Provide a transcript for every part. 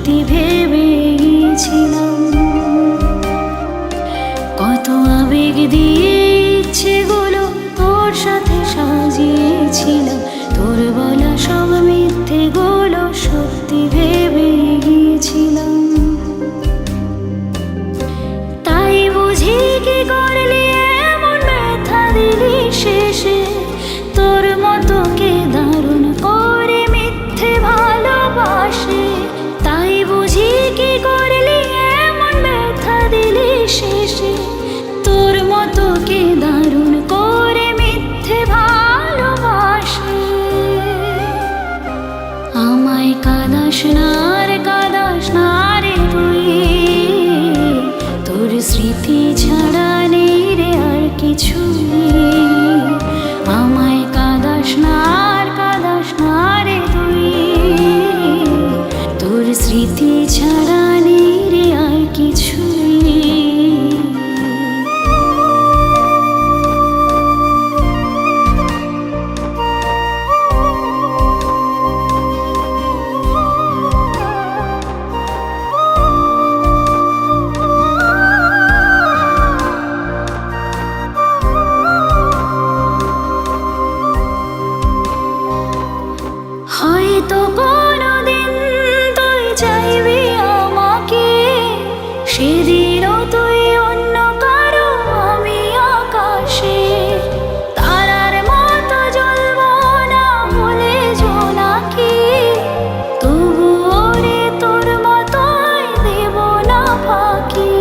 সত্যি ভেবে গিয়েছিলাম। কত আবেগ দিয়ে ইচ্ছেগুলো তোর সাথে সাজিয়েছিলাম, তোর বলা সব মিথ্যেগুলো সত্যি ভেবে গিয়েছিলাম। তাই বুঝি কি করলি এমন ব্যথা দিলি শেষে, তোর মতো কে দারুণ করে মিথ্যে ভালোবাসে। তাই বুঝি কি করলি এমন ব্যথা দিলি শেষে, তোর মতো কে দারুণ করে মিথ্যে ভালোবাসে। আমায় কাঁদাস না রে, কাঁদাস না রে তুই, তোর স্মৃতি ছাড়া নেই রে আর কিছুই। আমায় কাঁদাস না আর কাঁদাস না রে তুই, তোর স্মৃতি ছাড়া নেই রে আর কিছুই। হয়তো কোনোদিন তুই চাইবি আমাকে, সেদিনও তুই অন্য কারো আমি আকাশে। তারার মতো জ্বলবো না বলে জোনাকি, তবুও রে তোর মতোই দেব না ফাঁকি।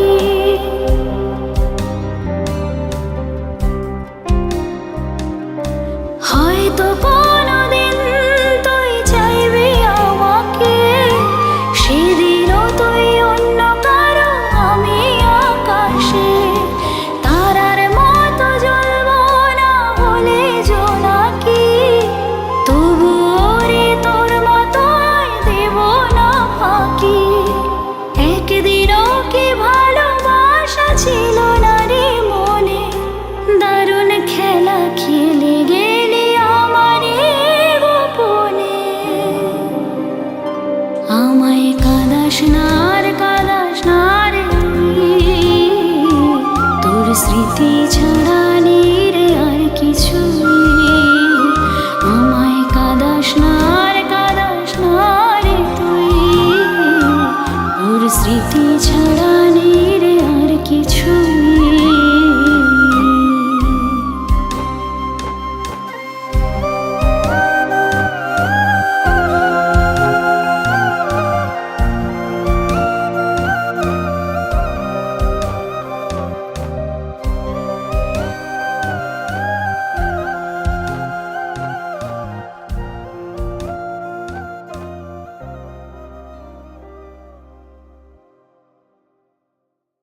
হয়তো কোনোদিন তুই চাইবি আমাকে, সেদিনও তুই অন্য কারো আমি আকাশে। তারার মতো জ্বলবো না বলে জোনাকি, তবুও রে তোর মতোই দেব না ফাঁকি। একদিনও কি ভালোবাসা ছিল না রে মনে, দারুণ খেলা খেলে গেলি আমার গোপনে। আমায় কাঁদাস না আর কাঁদাস না রে তুই, তোর স্মৃতি ছাড়া নেই রে আর কিছু।